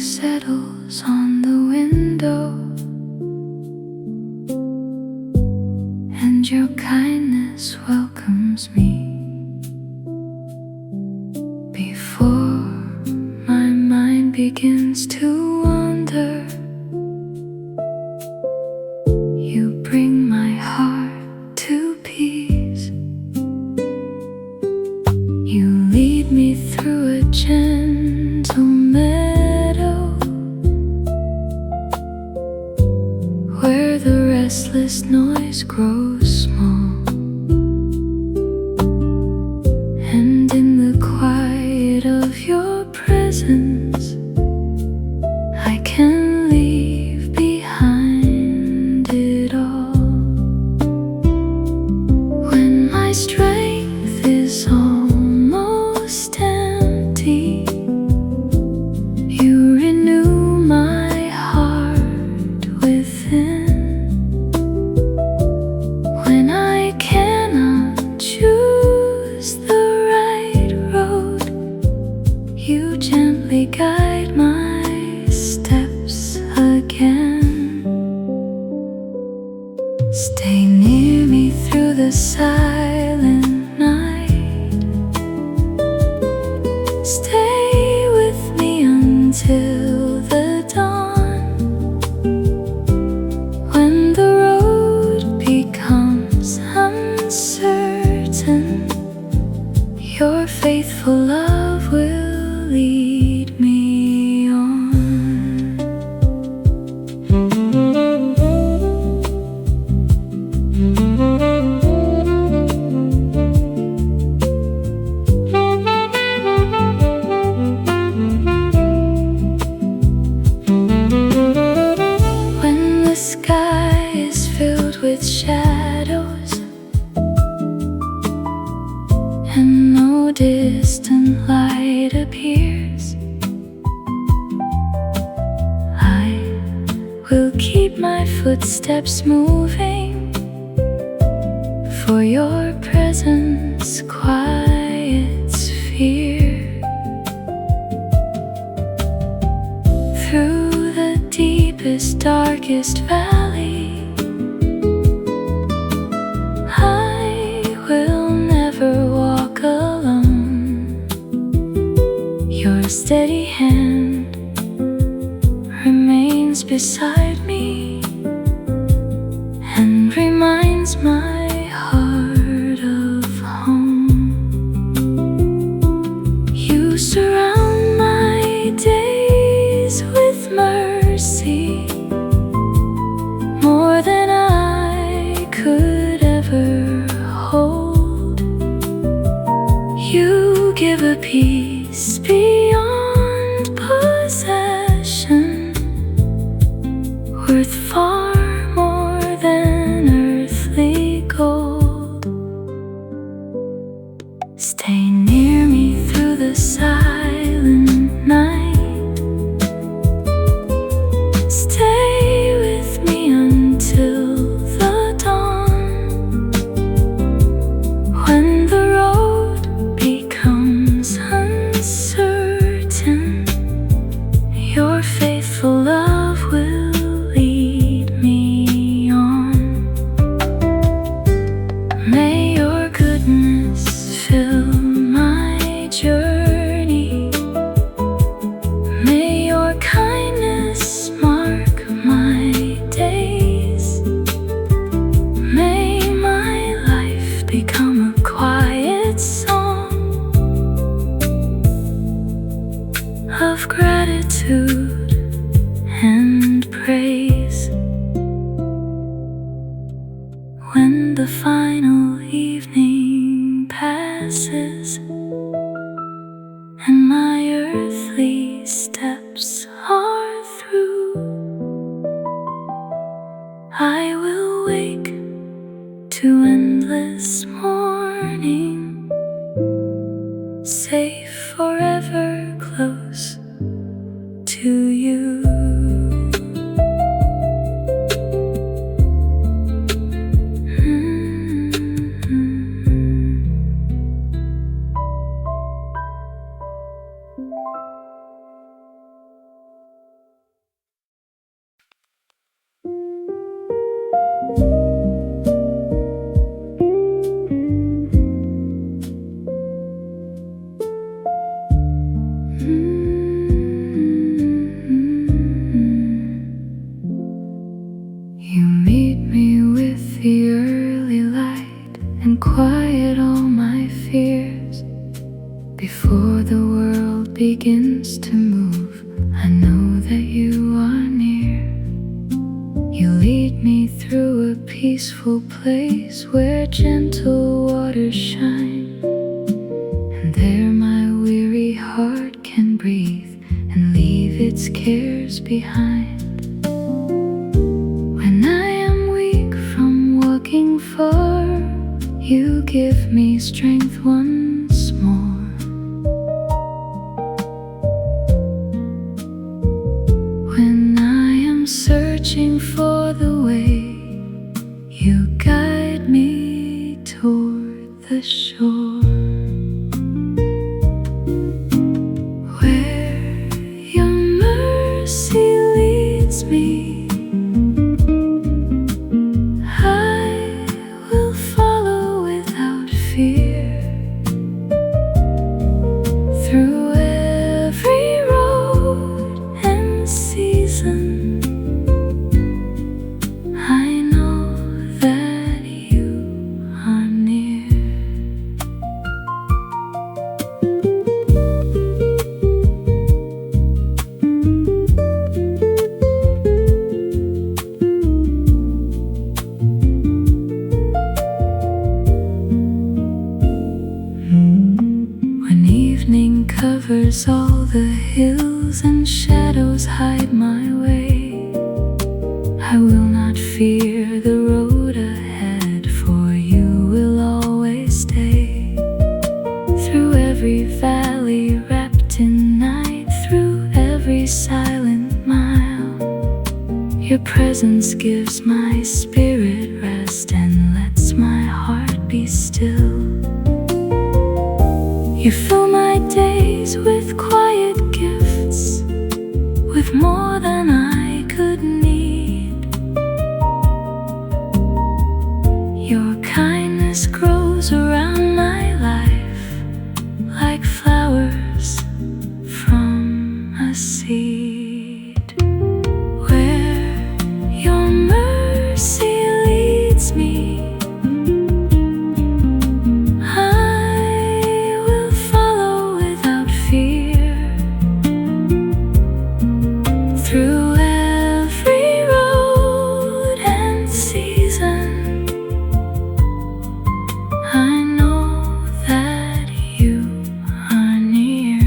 settles on the window, and your kindness welcomes me. Before my mind begins to wander, you bring my heart to peace. You lead me through a gentle meadow, where the restless noise grows small, and in the quiet of your presence I can leave behind it all. When my strength is almost empty, you renew my heart within. When I cannot choose the right road, you gently guide my steps again. Stay near me through the silent night. Stay with me until the dawn. When the road becomes uncertain, your faithful love will lead me on. When the sky is filled with shadows and no distant light appears, I will keep my footsteps moving, for your presence quiets fear. Through the deepest, darkest valley, I will never walk alone. Your steady hand remains beside me and reminds my heart of home. You surround my days with mercy, more than I could ever hold. You give a peace beyond possession, worth far more than earthly gold. Stay near me through the silent night. Stay with me until the dawn. When the road becomes uncertain, your faithful love will lead me on. May your goodness fill my journey. May your kindness mark my days. May my life become a quiet song of gratitude and praise. When the final evening passes and my earthly steps are through, I will wake to endless morning, safe forever close to you. You meet me with the early light and quiet all my fears. Before the world begins to move, I know that you are near. You lead me through a peaceful place where gentle waters shine, and there my weary heart can breathe and leave its cares behind. When I am weak from walking far, you give me strength once more. When I am searching for the way, you guide me toward the shore, where your mercy leads me. I will follow without fear, through every road and season. I know that you are near. When evening covers all the hills and shadows hide my way, I will not fear the road ahead, for you will always stay. Through every valley wrapped in night, through every silent mile, your presence gives my spirit rest and lets my heart be still. You fill my days with quiet gifts, with more than I could need. Your kindness grows around my life like flowers from a seed, where your mercy leads me. Through every road and season, I know that you are near.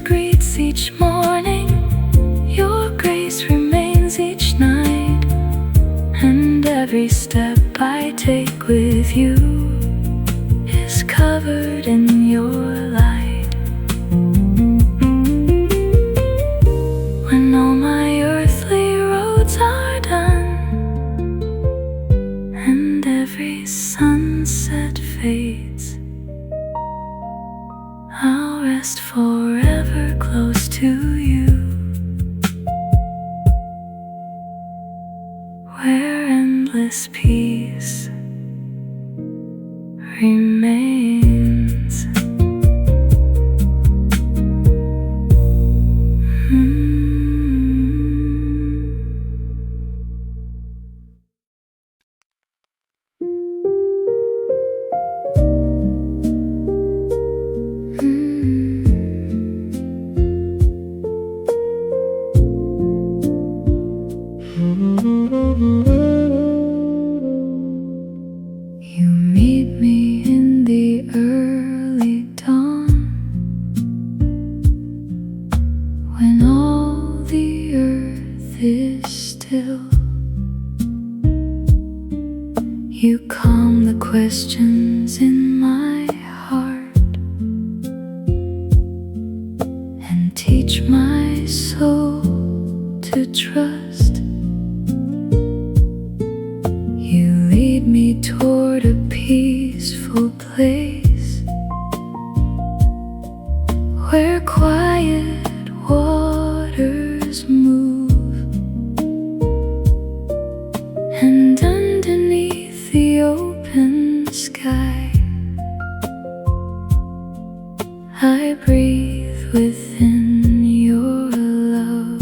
Greets each morning, your grace remains each night, and every step I take with you is covered in your light. When all my earthly roads are done and every sunset fades, I'll rest forever close to you, where endless peace remains. You meet me in the early dawn, when all the earth is still. You calm the questions in my heart and teach my soul to trust. trust. You lead me toward a peaceful place where quiet waters move, and underneath the open sky I breathe within your love.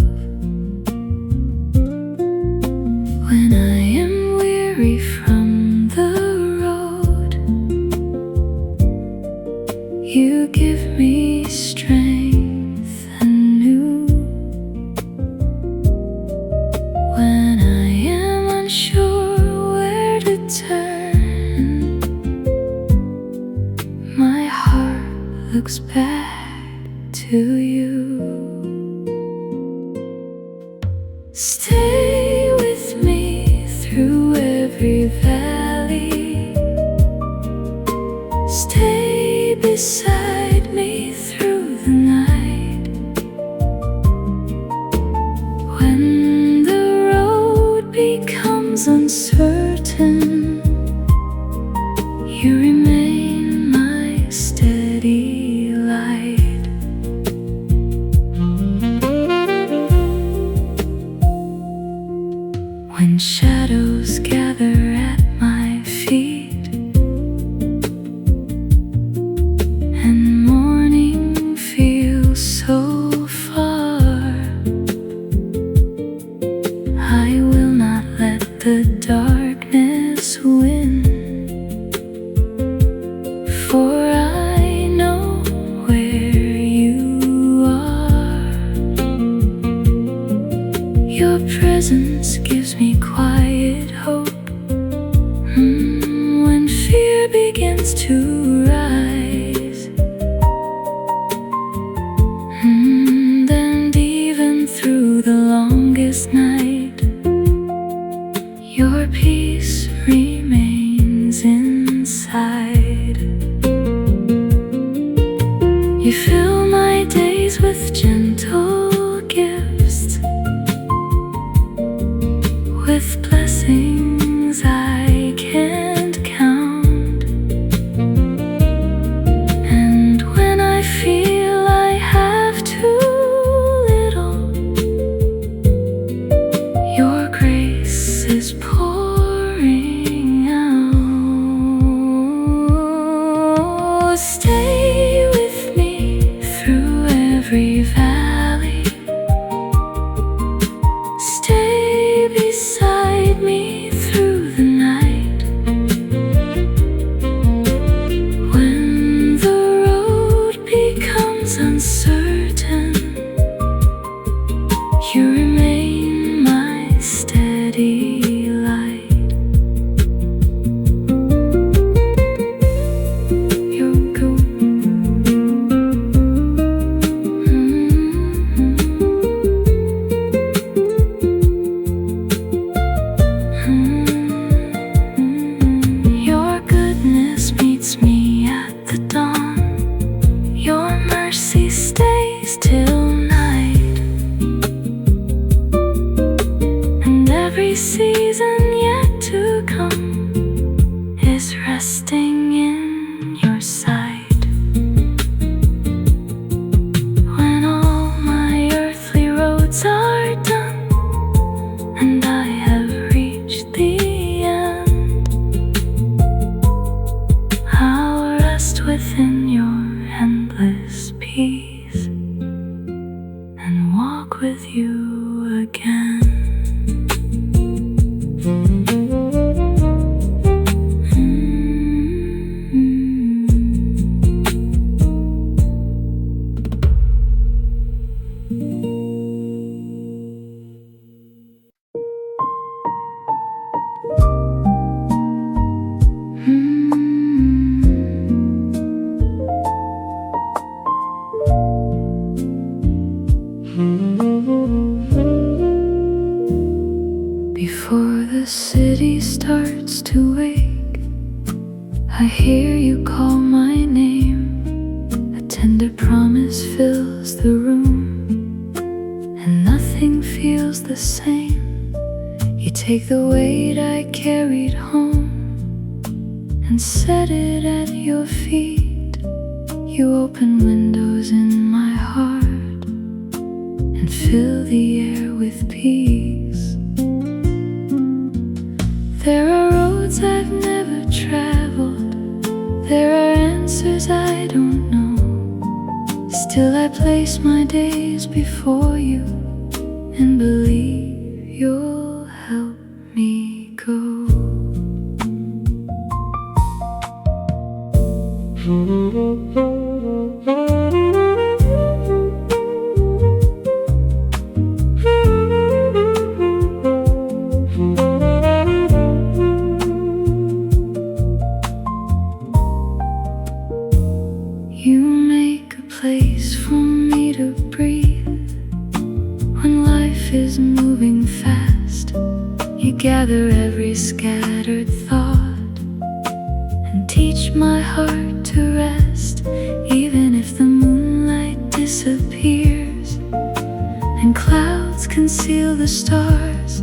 When I am weary from the road, you give me strength anew. When I am unsure where to turn, my heart looks back to you. Stay with me through every valley. Stay beside me through the night. When the road becomes uncertain, you remain my steady light. When shadows gather at my feet and morning feels so far, I will not let the darkness win, for I know where you are. Your presence gives me quiet hope when fear begins to rise. And even through the longest night, your peace remains inside. You fill my days with gentle gifts, with blessings I can't count. And when I feel I have too little, your grace is pouring out. Stay with me through every valley. Stay beside me through the night. When the road becomes uncertain, you remain my steady light. You're good. Your goodness meets me at the dawn. Your mercy stays till night. And every season yet to come is resting in your sight. When all my earthly roads are done and I have reached the end, I'll rest within your endless peace and walk with you again. Before the city starts to wake, I hear you call my name. A tender promise fills the room, and nothing feels the same. You take the weight I carried home and set it at your feet. You open windows in my heart and fill the air with peace. There are roads I've never traveled, there are answers I don't know. Still I place my days before you and believe you'll help me go. You make a place for me to breathe when life is moving fast. You gather every scattered thought and teach my heart to rest. Even if the moonlight disappears and clouds conceal the stars,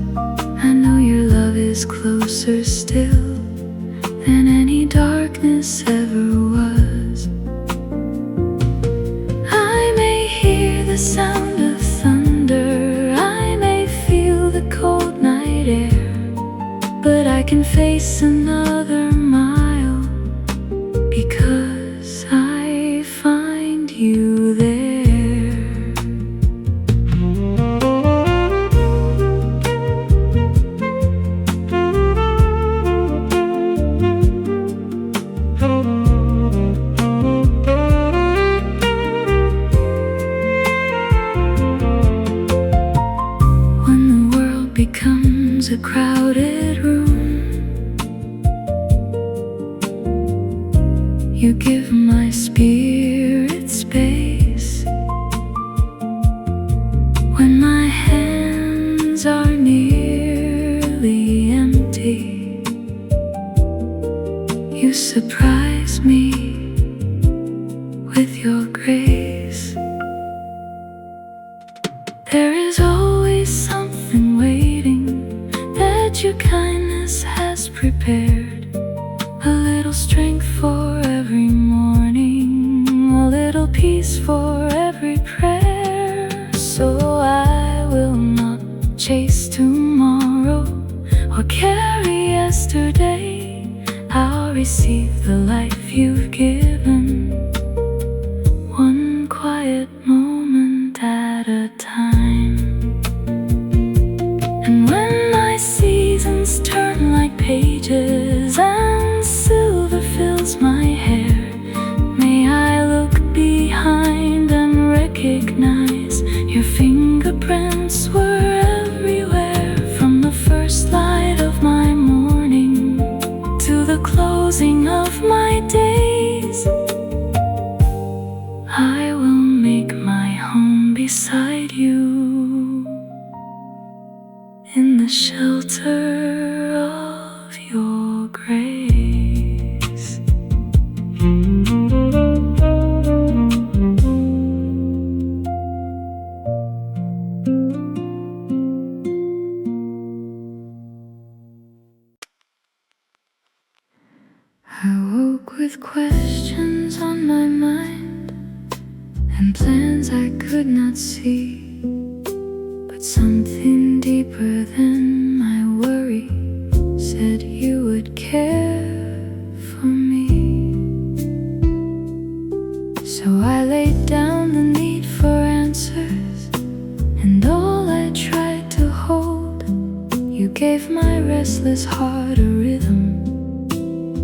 I know your love is closer still than any darkness ever was. I may hear the sound of thunder, I may feel the cold night air, but I can face another mile because I find you there. When the world becomes a crowded room, you give my spirit space. When my hands are nearly empty, you surprise me with your grace. There is always something waiting that your kindness has prepared. A little strength for every morning, a little peace for every prayer. So I will not chase tomorrow or carry yesterday. I'll receive the life you've given, one quiet moment at a time. And when my seasons turn like pages and silver fills my hair, may I look behind and recognize your fingerprints were everywhere. From the first light of my morning to the closing of my days, I will make my home beside you, in the shelter of your grace. I woke with questions on my mind and plans I could not see, but something deeper than my worry said you would care for me. So I laid down the need for answers, and all I tried to hold, you gave my restless heart a rhythm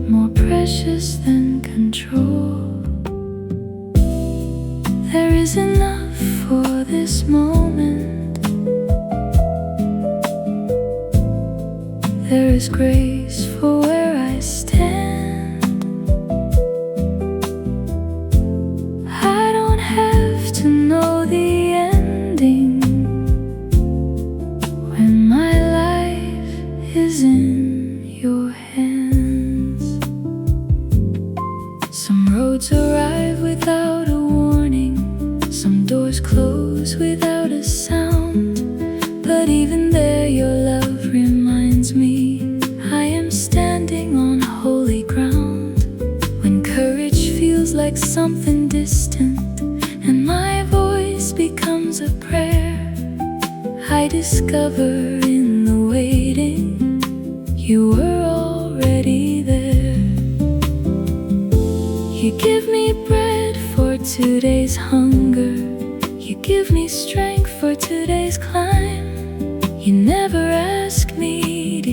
more precious than control. There is enough for this moment, there is grace for where I stand. I don't have to know the ending when my life is in your hands. Some roads arrive without a warning, some doors close without a sound, but even there your love reminds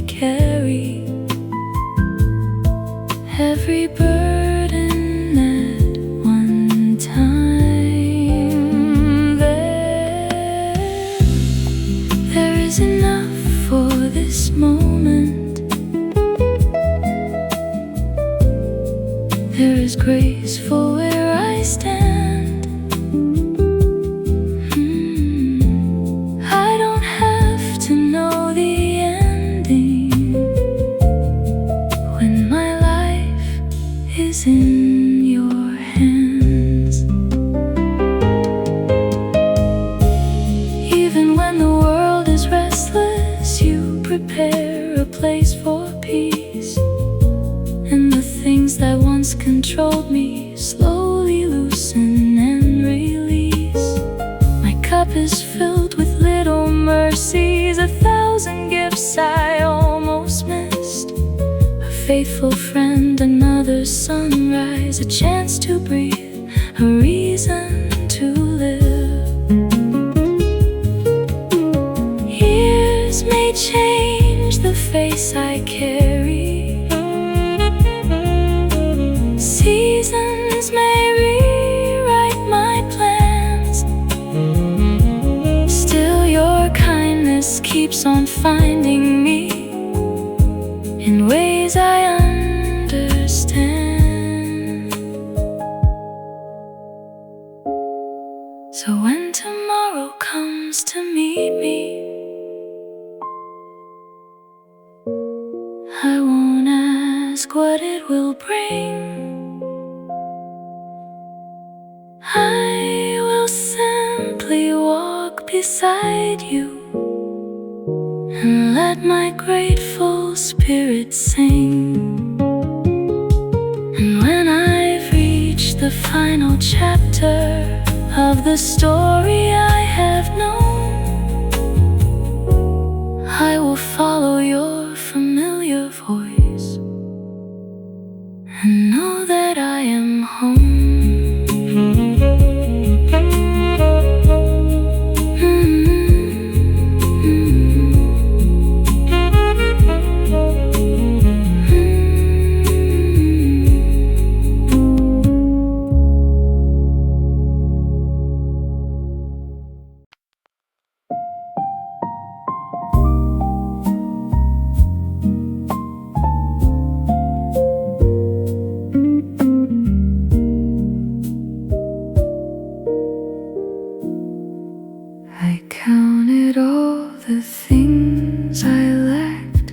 carry every burden at one time. There is enough for this moment. There is grace for where I stand. I don't have to know the ending when my life is in your hands. Even when the world is restless, you prepare a place for peace. And the things that once controlled me slowly loosen and release. My cup is filled with little mercies, 1,000 gifts I almost missed. A faithful friend, another sunrise, a chance to breathe, a reason to live. Years may change the face I carry. Seasons may rewrite my plans. Still your kindness keeps on finding me in ways I understand. So when tomorrow comes to meet me, I won't ask what it will bring. I will simply walk beside you and let my grateful spirit sing. And when I've reached the final chapter of the story I have known, I will follow your familiar voice and know that I am home. I counted all the things I lacked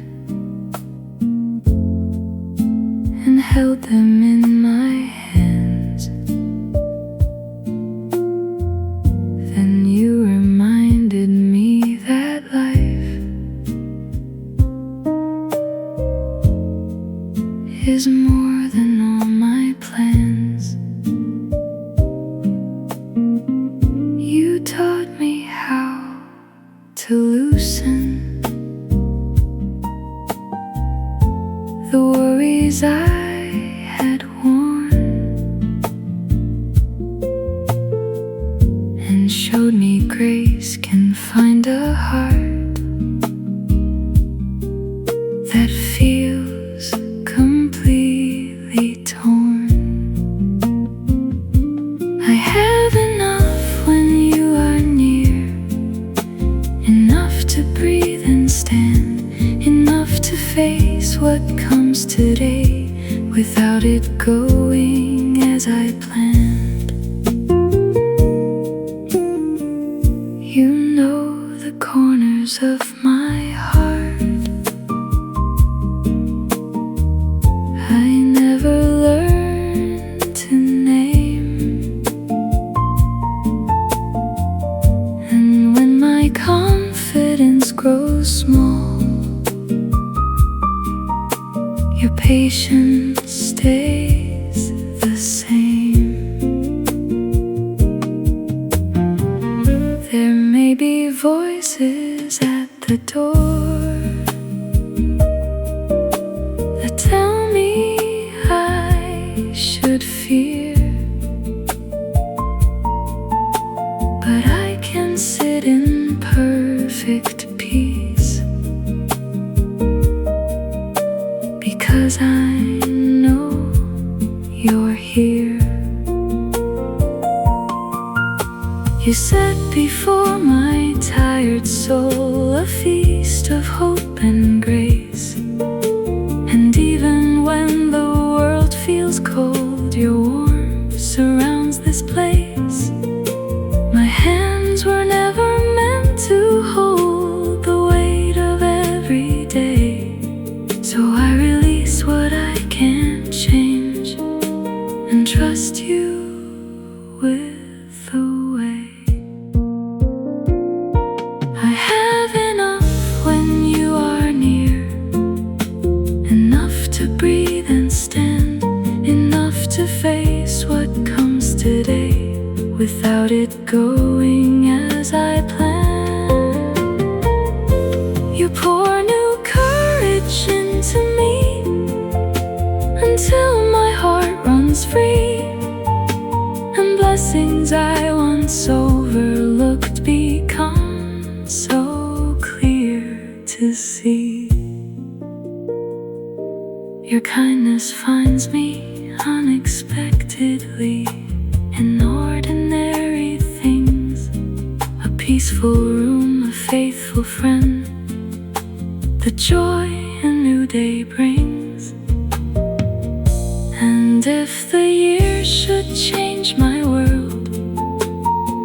and held them in my hands. Then you reminded me that life is more than all my plans. You taught me how to loosen the worries I had worn, and showed me grace can find a heart that feels completely torn. I have enough when you are near, enough to breathe and stand, enough to face what comes today without it going as I planned. You know the corners of my heart I never learned to name. And when my confidence grows small, your patience stays the same. There may be voices at the door that tell me I should fear, but I can sit in perfect peace 'cause I know you're here. You set before my tired soul a feast of hope and grace. And even when the world feels cold, your warmth surrounds this place. My hands were never meant to hold the weight of every day, so I release what I can't change and trust you with the way. I have enough when you are near, enough to breathe and stand, enough to face what comes today without it going as I planned. You pour new courage into me until my heart runs free, and blessings I once overlooked become so clear to see. Your kindness finds me unexpectedly in ordinary things, a peaceful room, a faithful friend, the joy a new day brings. And if the years should change my world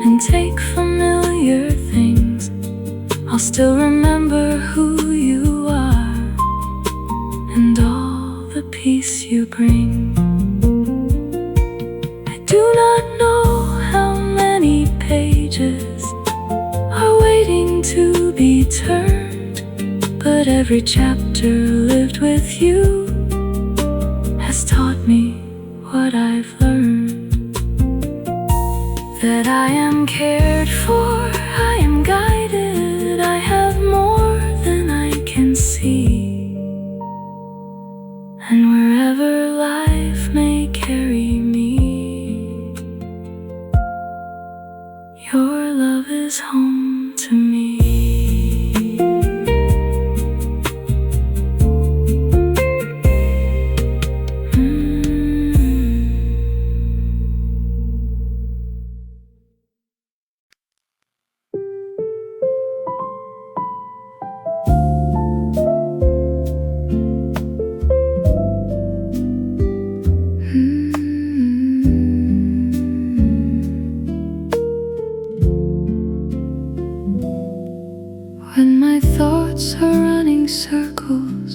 and take familiar things, I'll still remember who you are and all the peace you bring. I do not know how many pages are waiting to be turned, but every chapter lived with you has taught me what I've learned. That I am cared for, I am guided, I have more than I can see. And wherever life may carry me, your love is home to me. When my thoughts are running circles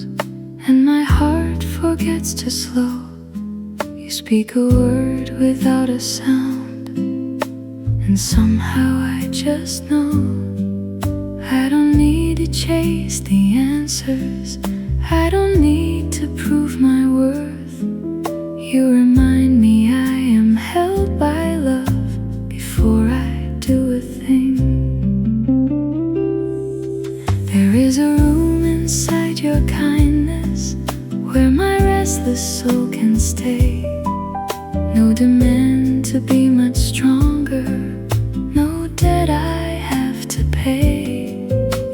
and my heart forgets to slow, you speak a word without a sound, and somehow I just know. I don't need to chase the answers, I don't need to prove my worth. You remind me I am held by love before I do a thing. There is a room inside your kindness where my restless soul can stay. No demand to be much stronger, no debt I have to pay.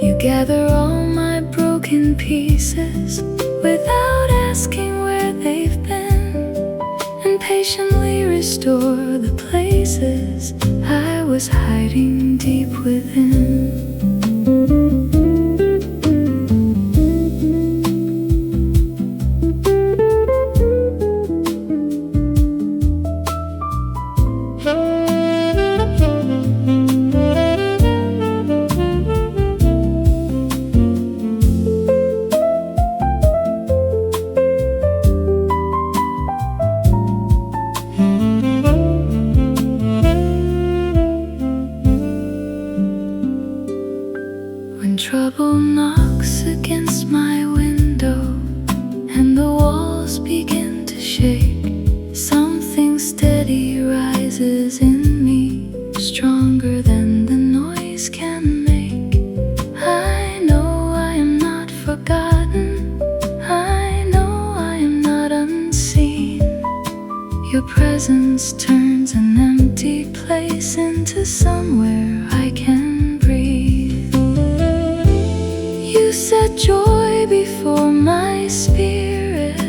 You gather all my broken pieces without asking where they've been, and patiently restore the places I was hiding deep within. When trouble knocks against my window and the walls begin to shake, something steady rises in me, stronger than the noise can make. I know I am not forgotten, I know I am not unseen. Your presence turns an empty place into somewhere I can breathe. You set joy before my spirit,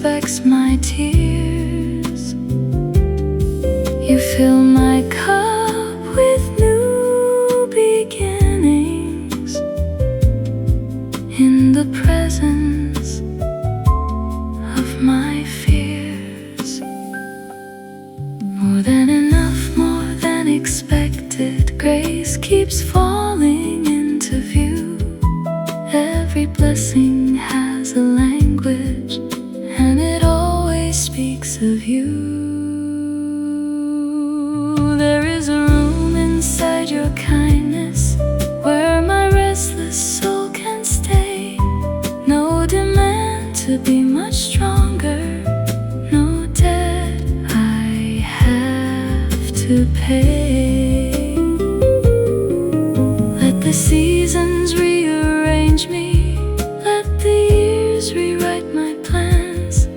respects my tears. You fill my cup with new beginnings in the presence of my fears. More than enough, more than expected, grace keeps falling into view. Every blessing has a language, and it always speaks of you. There is a room inside your kindness where my restless soul can stay. No demand to be much stronger, no debt I have to pay. Let the seasons rearrange me, let the years rewrite my plans.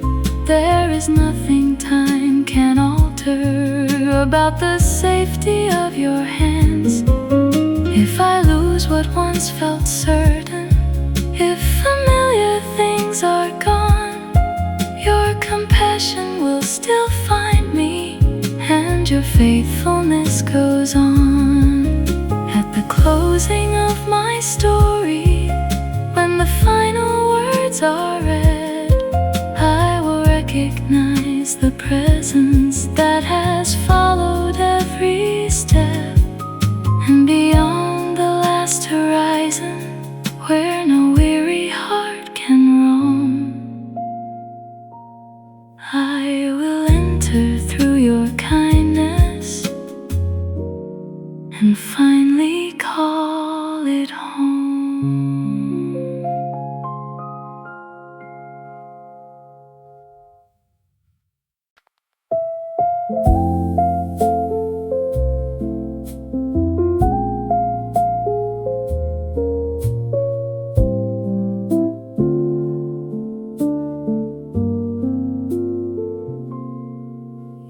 There is nothing time can alter about the safety of your hands. If I lose what once felt certain, if familiar things are gone, your compassion will still find me, and your faithfulness goes on. At the closing of my story, when the final words are read, I will recognize the presence that has followed every step. And beyond the last horizon, where no weary heart can roam, I will enter through your kindness and finally call it home.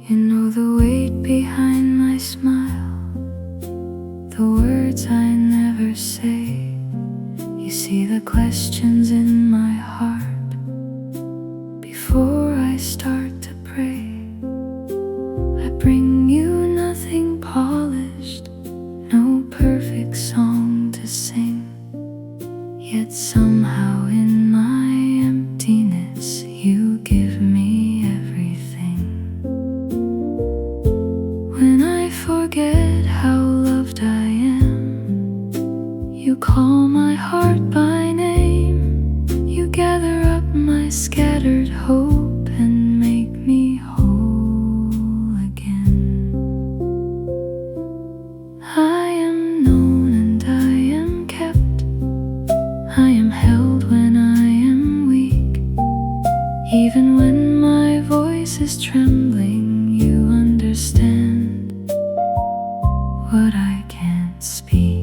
You know the weight behind my smile, the words I never say. You see the questions in my heart before I start to pray. I bring you nothing polished, no perfect song to sing. Yet somehow in my emptiness you give me everything. When I forget how loved I am, you call my heart by name. You gather up my scattered hope and make me whole again. I am known and I am kept. I am held when I am weak. Even when my voice is trembling, you understand what I can't speak.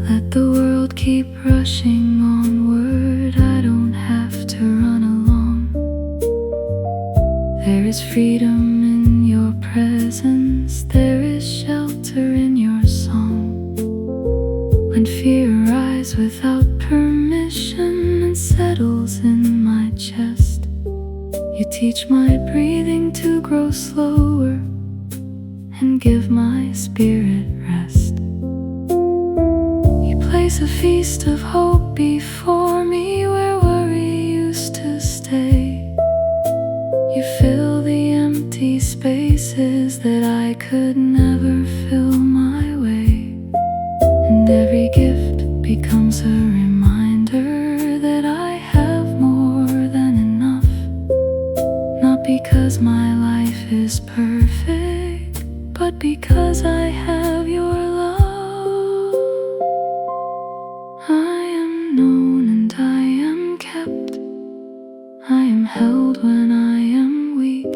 Let the world keep rushing onward, I don't have to run along. There is freedom in your presence, there is shelter in your song. When fear arrives without permission and settles in my chest, you teach my breathing to grow slower and give my spirit rest. Place a feast of hope before me where worry used to stay. You fill the empty spaces that I could never fill my way. And every gift becomes a reminder that I have more than enough. Not because my life is perfect, but because I have your love. I am known and I am kept. I am held when I am weak.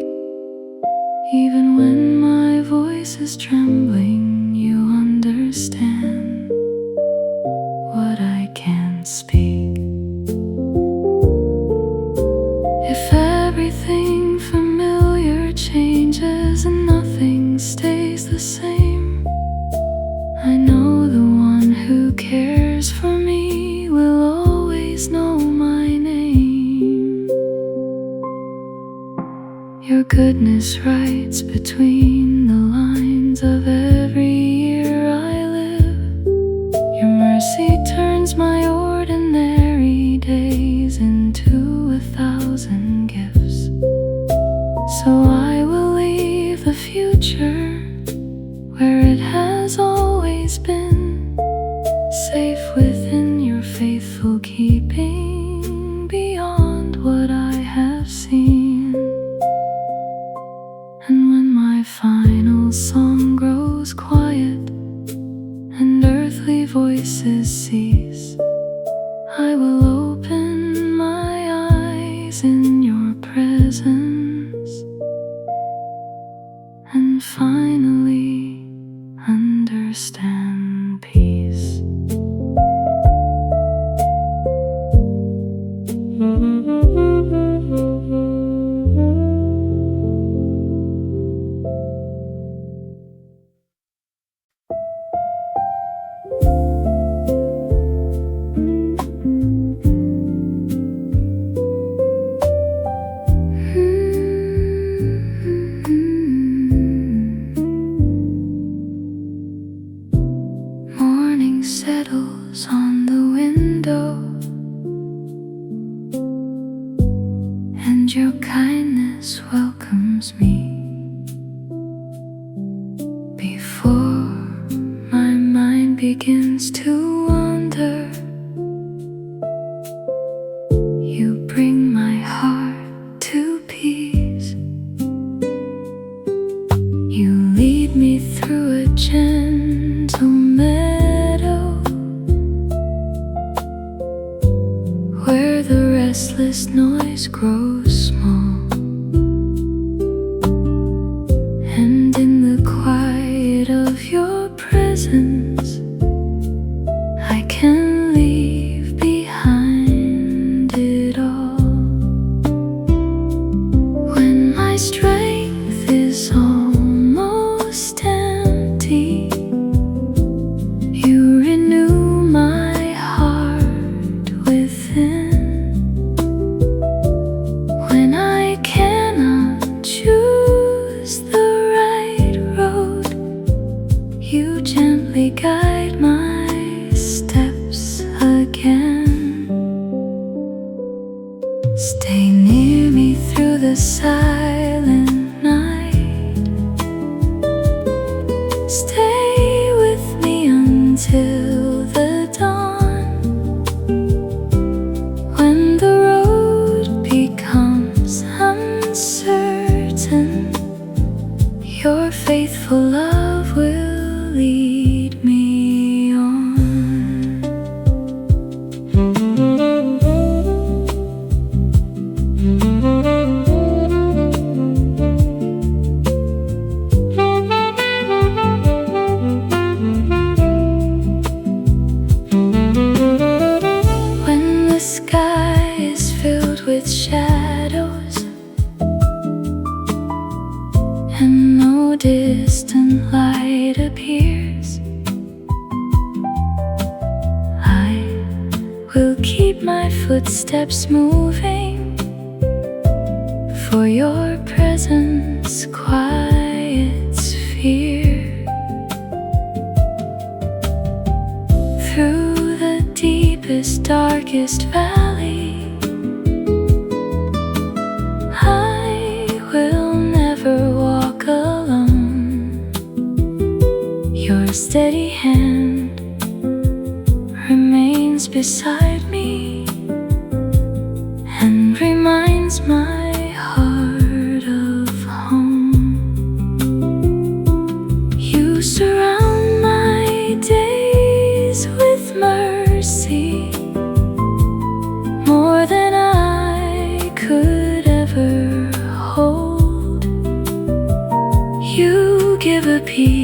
Even when my voice is trembling, you understand what I can't speak. If everything familiar changes and nothing stays the same, I know the one who cares for me will always know my name. Your goodness writes between the lines of every year I live. Your mercy turns my ordinary days into 1,000 gifts. So I will leave the future where it has always been, safe within your faithful keeping, beyond what I have seen. And when my final song grows quiet and earthly voices cease, I will open my eyes in your presence and finally understand peace. Morning settles on the window, and your kindness welcomes me. Before my mind begins to wander, you bring my heart to peace. You lead me through a gentle meadow where the restless noise grows small, and in the quiet of your presence I can leave behind it all. When my strength is almost empty, you renew my heart within. When I cannot choose the right road, you gently guide my steps again. Stay near me through the silent night. Stay with me until the dawn. When the road becomes uncertain, your faithful love will lead me on. When the sky is filled with shadows and no distant light appears, I will keep my footsteps moving, for your presence quiets fear. Through the deepest, darkest valley, I will never walk alone. Your steady hand remains beside me and reminds my heart of home. You surround my days with mercy, more than I could ever hold. You give a peace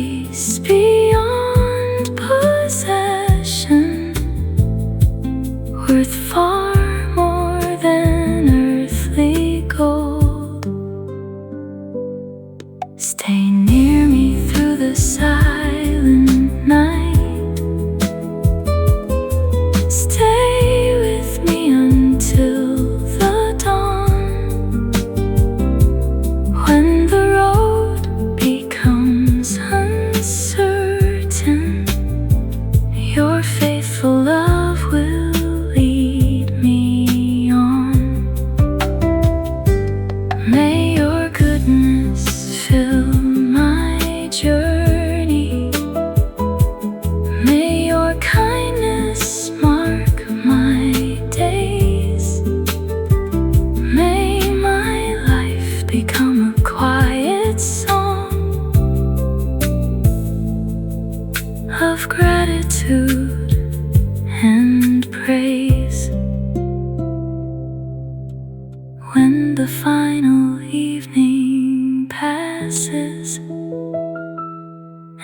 the final evening passes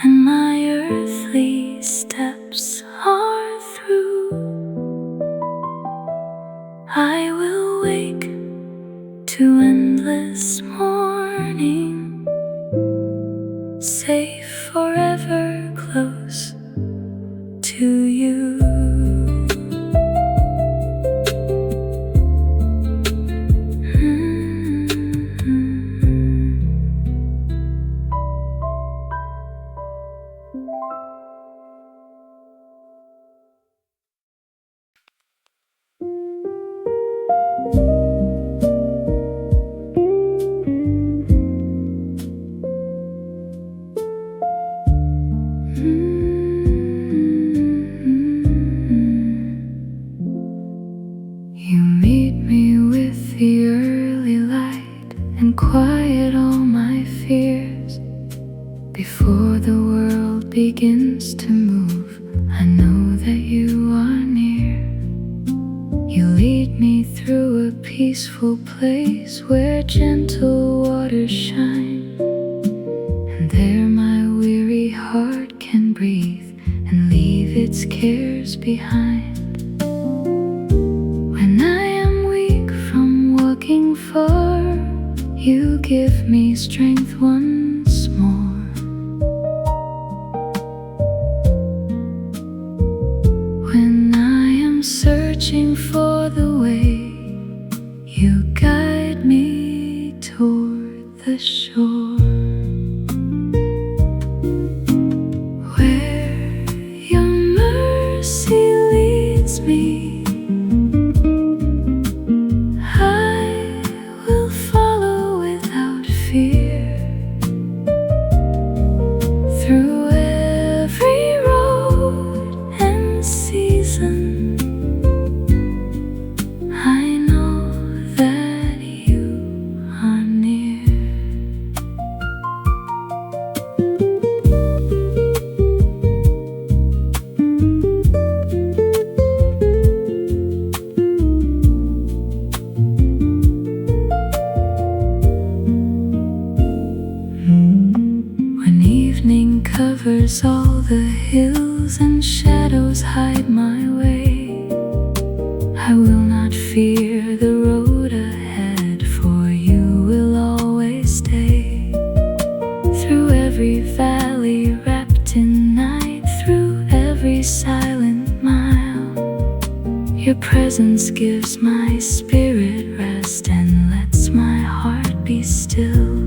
and my earthly steps are through, I will wake to endless morning, safe forever close to you. You meet me with the early light and quiet all my fears. Before the world begins to move, I know that you are near. You lead me through a peaceful place where gentle waters shine, and there my weary heart can breathe and leave its cares behind. When I am weak from walking far, you give me strength once more. When I am searching for the way, you guide me toward the shore, where your mercy leads me. I will follow without fear, through every road and season. I know that you are near. When evening covers all the hills and shadows hide my way, I will not fear the road ahead, for you will always stay. Through every valley wrapped in night, through every silent mile, your presence gives my spirit rest and lets my heart be still.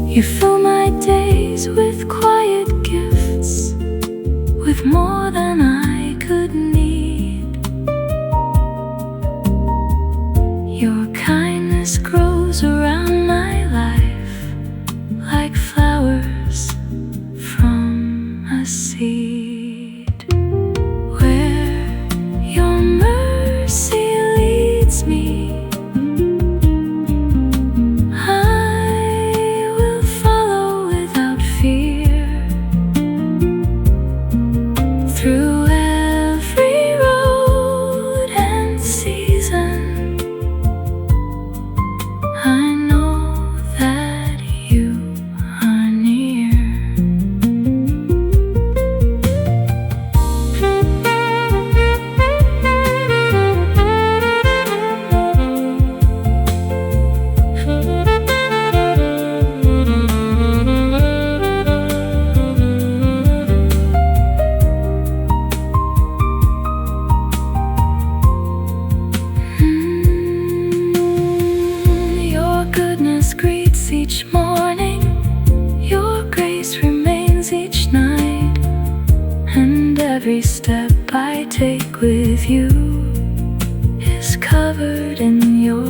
You fill my days with quiet gifts, with more than I could need. Your kindness grows around my life like flowers from a seed, where your mercy leads me. Through every road and season, I know that you are near. Greets each morning, your grace remains each night, and every step I take with you is covered in your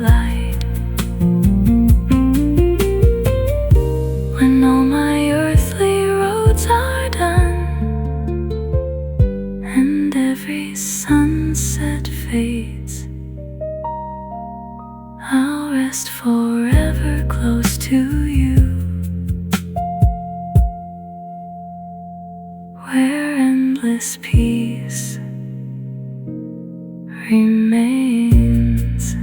light. When all my earthly roads are done and every sunset fades, I'll rest forever close to you, where endless peace remains.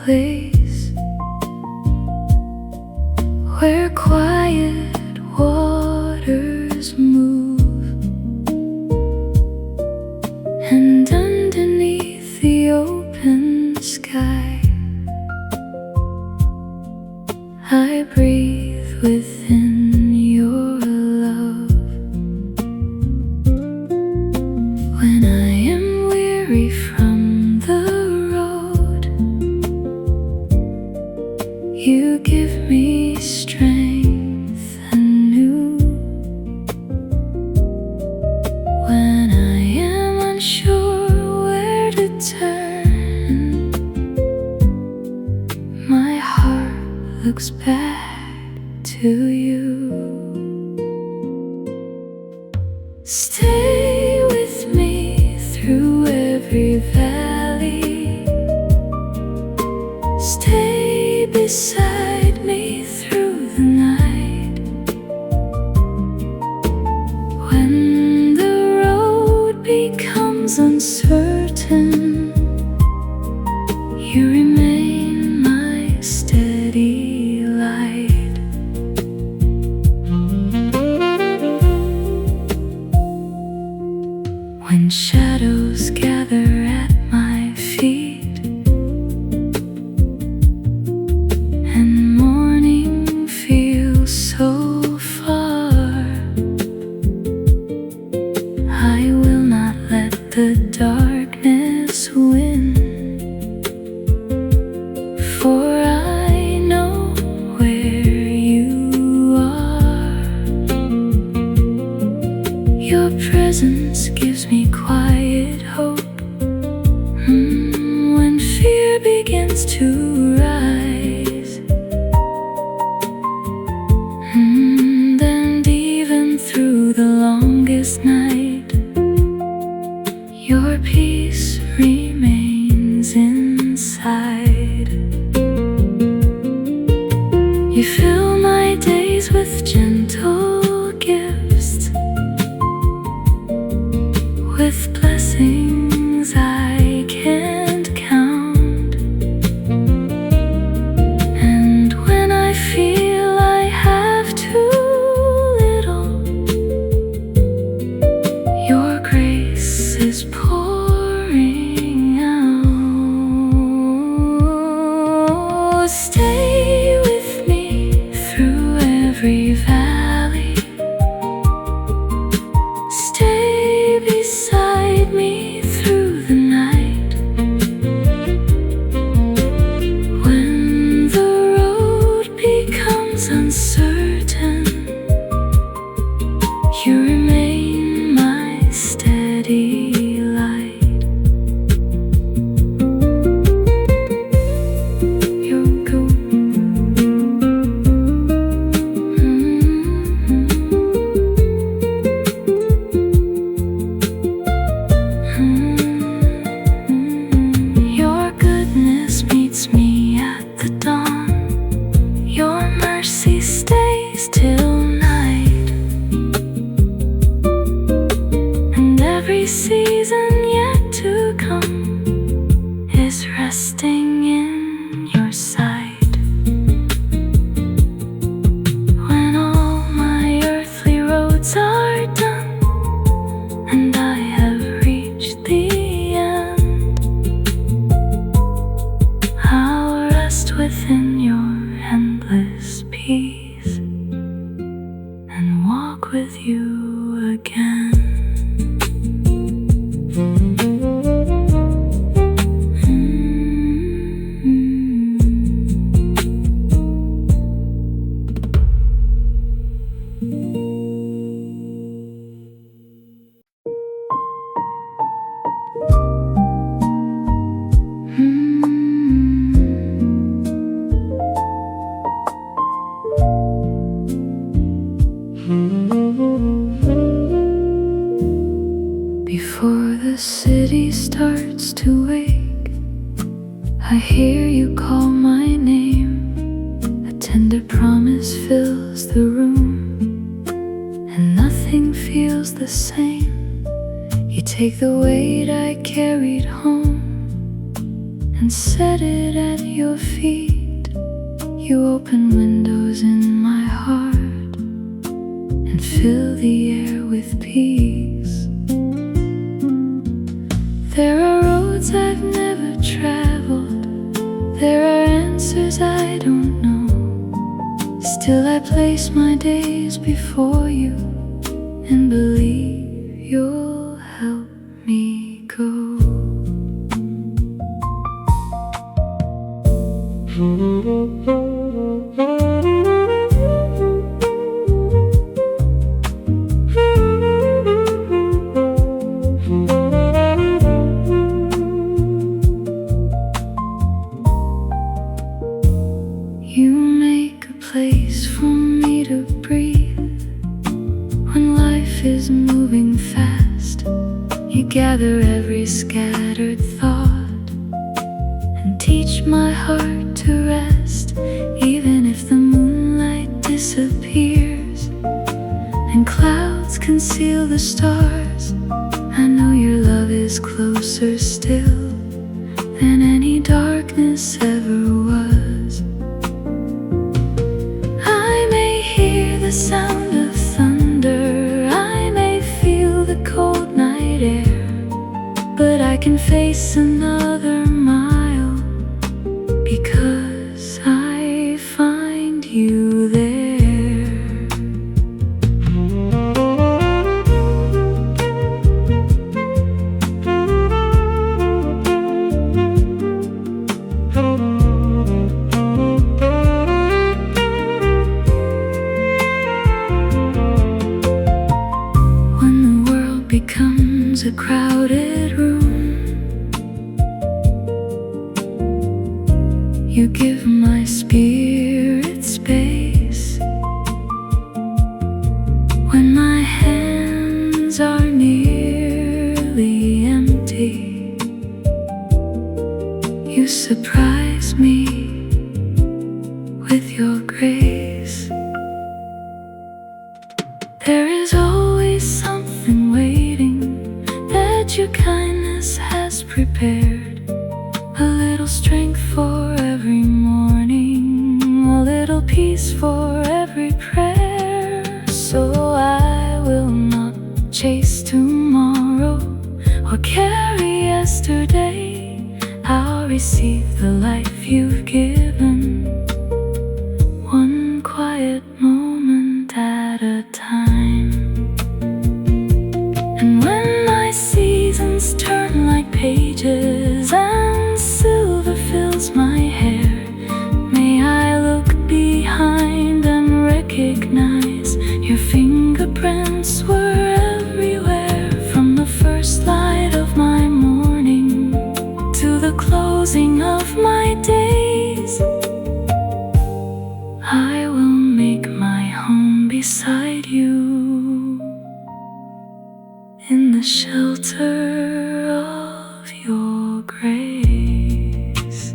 place where quiet waters move, and underneath the open sky I breathe within your love. When I am weary from the road, you give me strength anew. When I am unsure where to turn, my heart looks back to you. Stay with me through every valley. Stay beside me through the night. When the road becomes uncertain, you remain my steady light. When shadows gather at my feet and morning feels so far, I will not let the darkness win, for I know where you are. Your presence gives me quiet hope when fear begins to rise. And even through the longest night, your peace remains inside. You fill my days with gentle gifts, with blessings I can't count. And when I feel I have too little, your grace is pouring out. Stay with me through every valley. Stay beside me through the night. When the road becomes uncertain, you remain my steady light. You go. Your goodness meets me at the dawn. Your mercy stays till night. And every season yet to come is resting in your sight. When all my earthly roads are done and I have reached the end, I'll rest within your endless peace and walk with you again. Before the city starts to wake, I hear you call my name. A tender promise fills the room, and nothing feels the same. You take the weight I carried home and set it at your feet. You open windows in my heart and fill the air with peace. There are roads I've never traveled, there are answers I don't know. Still I place my days before you and believe you'll help me go. You make a place for me to breathe when life is moving fast. You gather every scattered thought and teach my heart to rest. Even if the moonlight disappears and clouds conceal the stars, I know your love is closer still than any darkness ever was. I may hear the sound of thunder, I may feel the cold night air, but I can face another mile because I find you there. When the world becomes a crowded room, you give my spirit space. When my hands are nearly empty, you surprise me with your grace. There is always something waiting that your kindness has prepared. A little strength for every morning, a little peace for every prayer. So I will not chase tomorrow or carry yesterday. I'll receive the life you've given, one quiet moment at a time. And when my seasons turn like pages and silver fills my hair, may I look behind and recognize your fingerprints were everywhere. From the first light of my morning to the closing of my days, I will make my home beside you, in the shelter of your grace.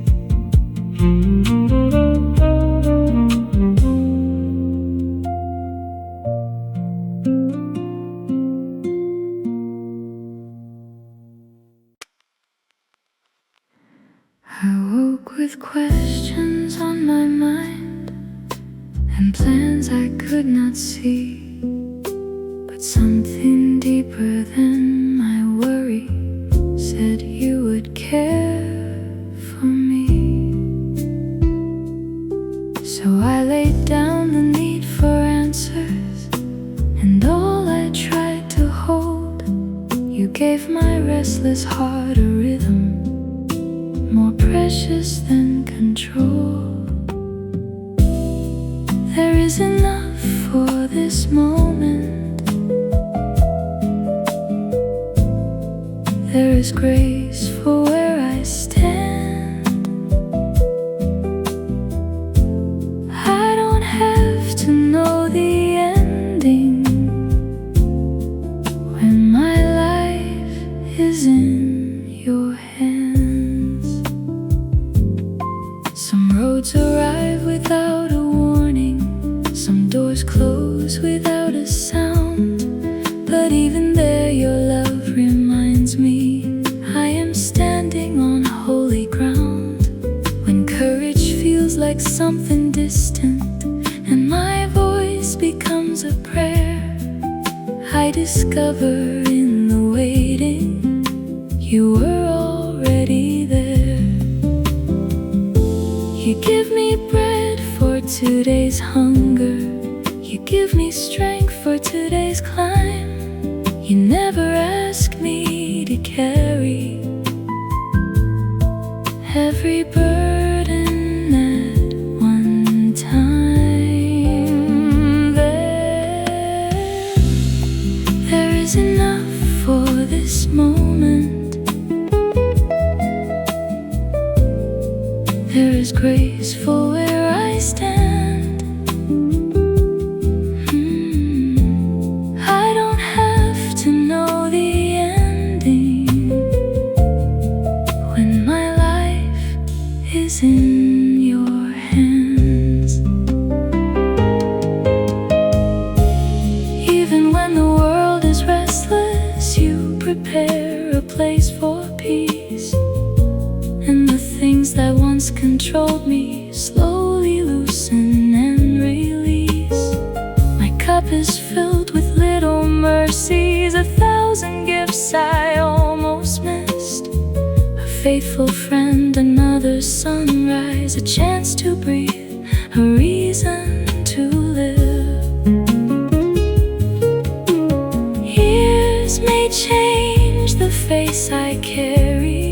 I woke with questions on my mind and plans I could not see, but something deeper than my worry said you would care for me. So I laid down the need for answers, and all I tried to hold, you gave my restless heart a rhythm more precious than control. There is enough for this moment, there is grace for where I stand. I don't have to know the ending when my life is in your hands. Some roads arrive without a warning, some doors close without a sound, but even there your love reminds me I am standing on holy ground. like something distant, and my voice becomes a prayer. I discover in the waiting, you were already there. You give me bread for today's hunger, you give me strength for today's climb. You never ask me to carry every burden at one time. There is enough for this moment. There is grace for where I stand. I don't have to know the ending when my life is in your hands. Even when the world is restless, you prepare a place for peace, and the things that once controlled me slowly loosen and release. My cup is filled with little mercies, 1,000 gifts I almost missed. A faithful friend, another sunrise, a chance to breathe, a reason to live. Years may change the face I carry,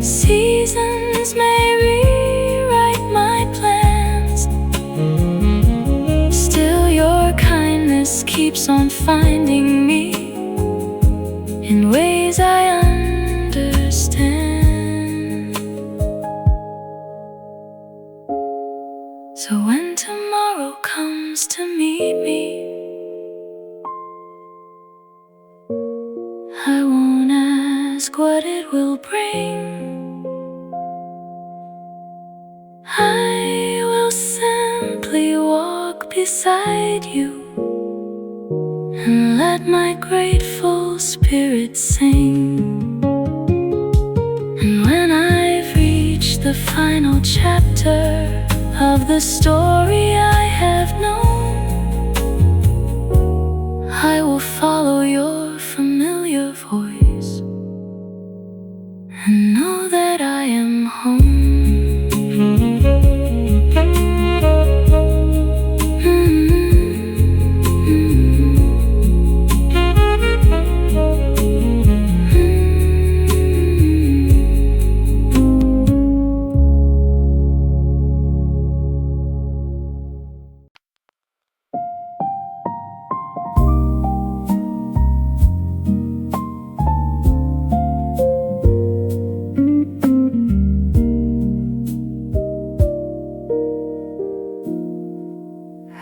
seasons may rewrite my plans. Still your kindness keeps on finding me in ways I understand. So when tomorrow comes to meet me, I won't ask what it will bring. I will simply walk beside you and let my grateful spirit sing. And when I've reached the final chapter of the story I have known, I will follow your familiar voice and know that I am home.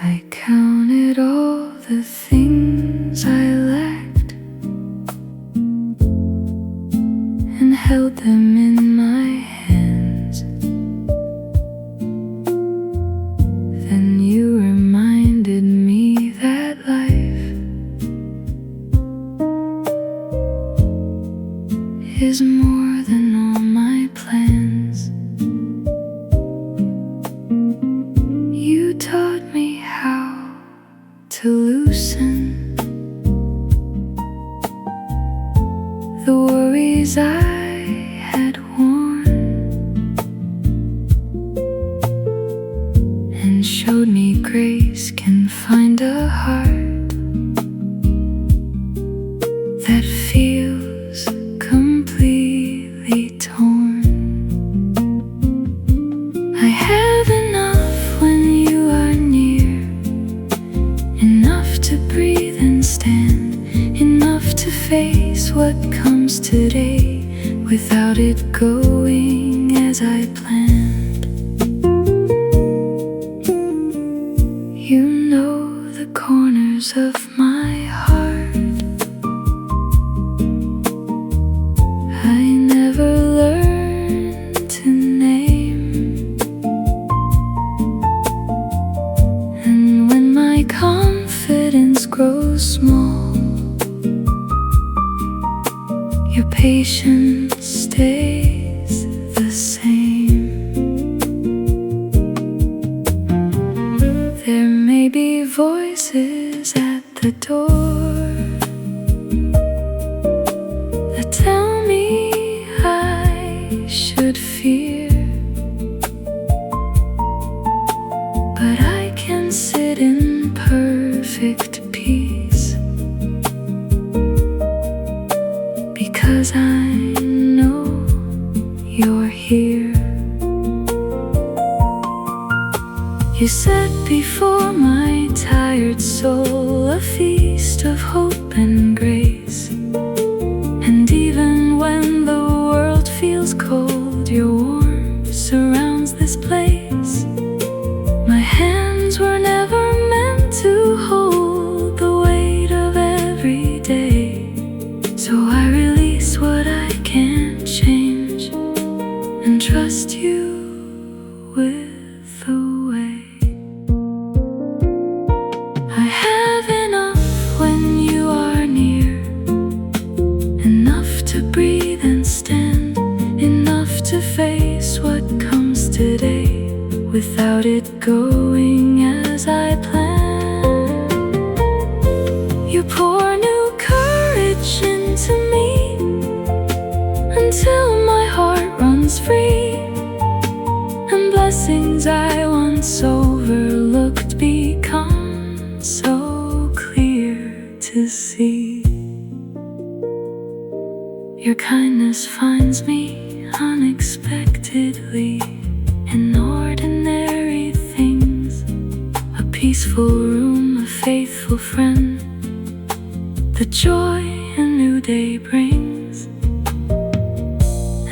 I counted all the things I lacked and held them in my hands. Then you reminded me that life is more than all my plans. You taught me how to loosen the worries I had worn, and showed me grace can find a heart that feels completely torn. I have enough when you are near, enough to breathe and stand, enough to face what comes today without it going as I planned. You know the corners of my heart I never learned to name. And when my confidence grows small, your patience stays the same. the door that tell me I should fear, but I can sit in perfect peace because I know you're here. You set before my tired soul a feast of hope and grace, and even when the world feels cold, your warmth surrounds this place. My hands were never meant to hold the weight of every day, so I release what I can't change and trust you with the way. I have enough when you are near, enough to breathe and stand, enough to face what comes today without it going as I planned. You pour new courage into me until my heart runs free, and blessings I once overlooked become so clear to see. Your kindness finds me unexpectedly in ordinary things, a peaceful room, a faithful friend, the joy a new day brings.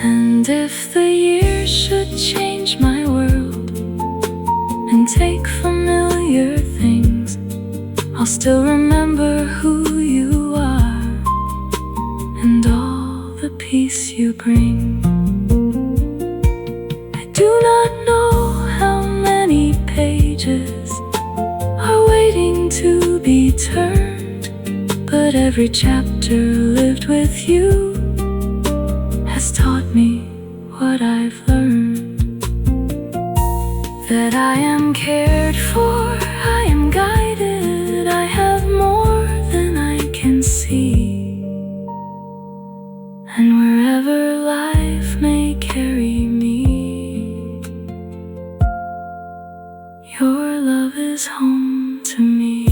And if the years should change my world and take familiar things, I'll still remember who you are and all the peace you bring. I do not know how many pages are waiting to be turned, but every chapter lived with you has taught me what I've learned. That I am cared for, I am guided, I have more than I can see. And wherever life may carry me, your love is home to me.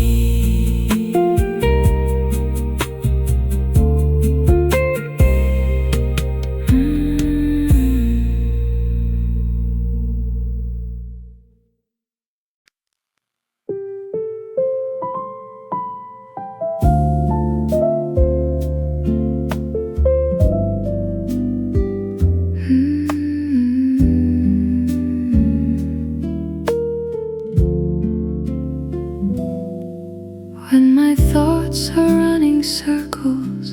When my thoughts are running circles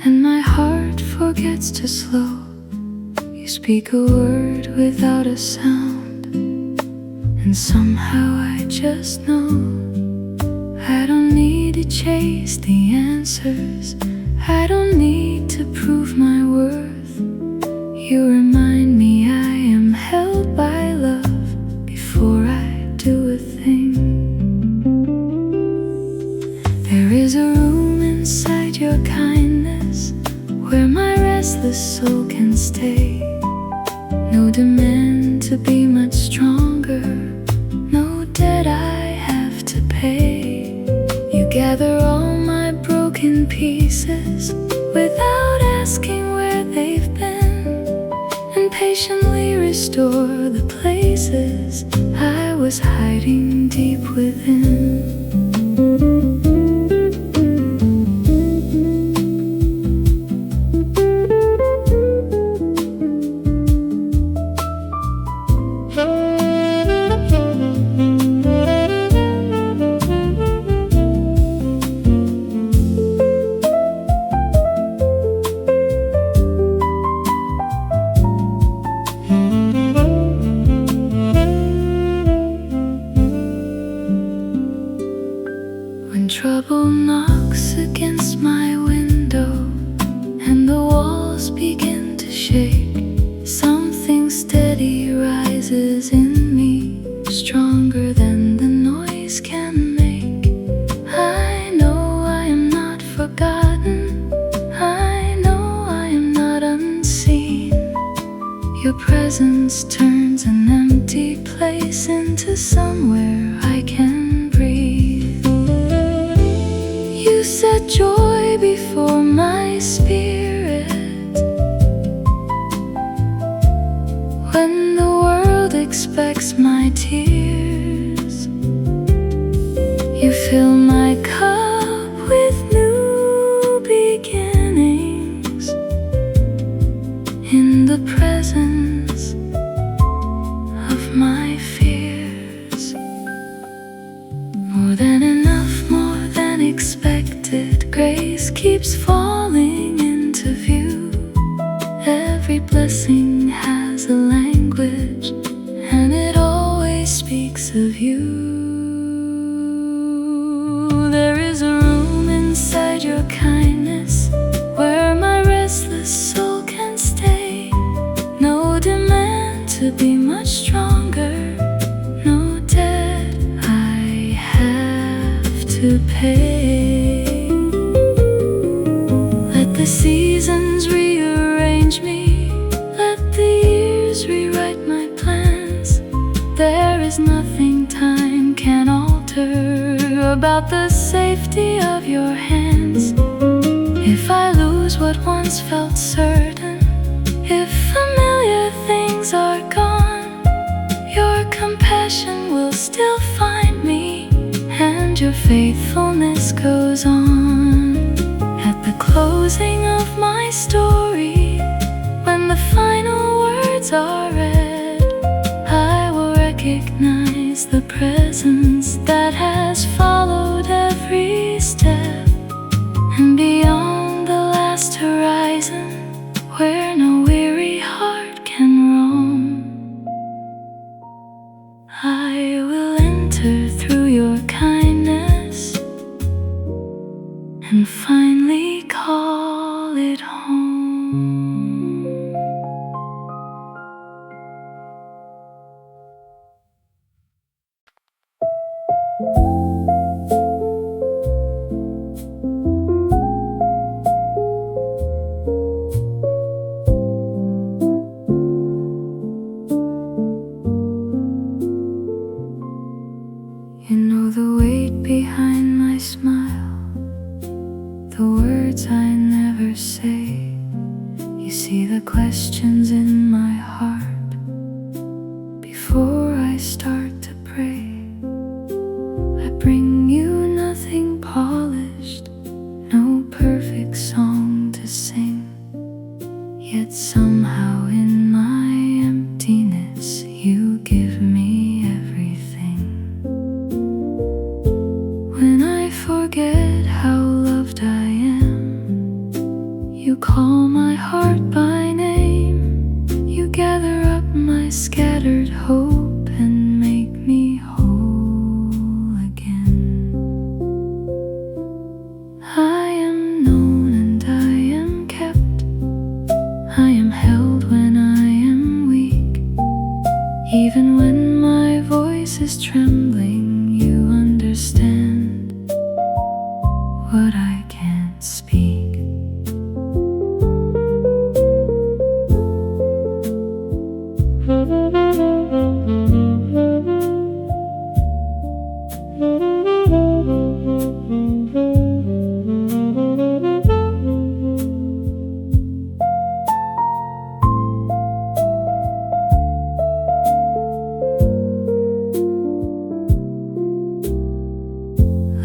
and my heart forgets to slow, you speak a word without a sound, and somehow I just know. I don't need to chase the answers, I don't need to prove my worth. You remind me I am held by love before I do a thing. There is a room inside your kindness where my restless soul can stay. No demand to be much stronger, no debt I have to pay. You gather all my broken pieces without asking where they've been, and patiently restore the places I was hiding deep within. When trouble knocks against my window and the walls begin to shake, something steady rises in me, stronger than the noise can make. I know presence turns an empty place into somewhere I can breathe. You set joy before my spirit. When the world expects my tears, you fill my cup with new beginnings. In the presence of my fears, more than enough, more than expected, grace keeps falling into view. Every blessing has a language, and it always speaks of you. There is a room inside your kindness where my restless soul can stay. No demand to be much stronger, no debt I have to pay. Let the seasons rearrange me, let the years rewrite my plans. There is nothing time can alter about the safety of your hands. If I lose what once felt certain, if familiar things are gone, your compassion will still find me, and your faithfulness goes on. At the closing of my story, when the final words are read, I will recognize the presence that has followed every step. And beyond the last horizon, where no weary heart can roam, I will enter through your kindness and finally call it home. You know the weight behind my smile, the words I never say. You see the questions in my heart before I start to pray. I bring you nothing polished, no perfect song to sing. Yet somehow in my emptiness you give me everything. When I forget how loved I am, you call my heart by name. You gather up my scattered hope and make me whole again. I am known and I am kept. I am held when I am weak. Even when my voice is trembling, you understand what I can't speak.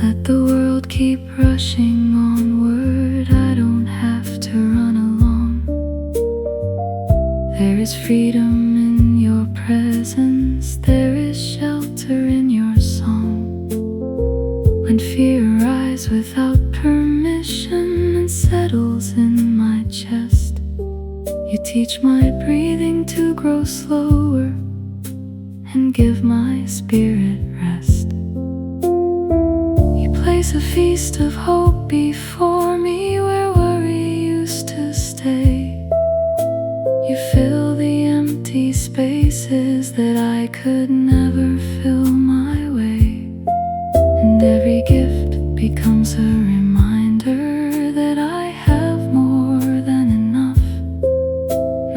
Let the world keep rushing onward, I don't have to run along. There is freedom in your presence, there is shelter in your song. When fear arrives without permission and settles in my chest, you teach my breathing to grow slower and give my spirit rest. Place a feast of hope before me where worry used to stay. You fill the empty spaces that I could never fill my way. And every gift becomes a reminder that I have more than enough.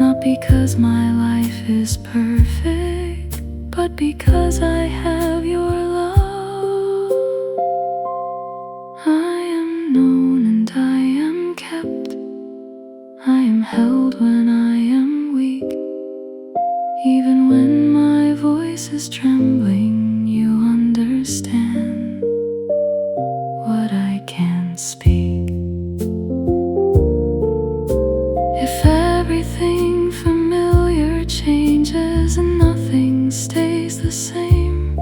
Not because my life is perfect, but because I have your love, I am known and I am kept. I am held when I am weak. Even when my voice is trembling, you understand what I can't speak. If everything familiar changes and nothing stays the same,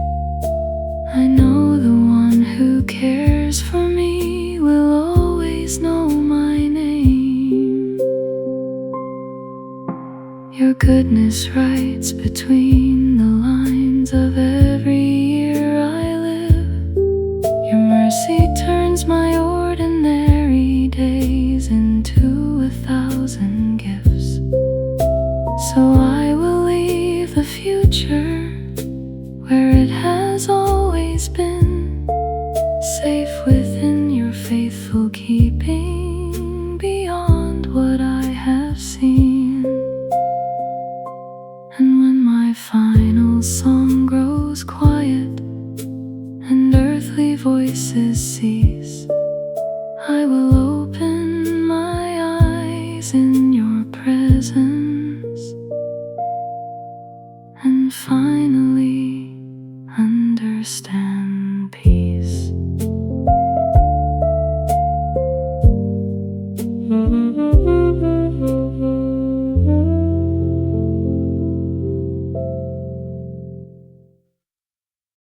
I know the one who cares for me will always know my name. Your goodness writes between the lines of every year I live. Your mercy turns my ordinary days into 1,000 gifts. So I will leave the future where it has always been, safe within your faithful keeping, beyond what I have seen. And when my final song grows quiet and earthly voices cease, I will open my eyes in your presence and finally understand.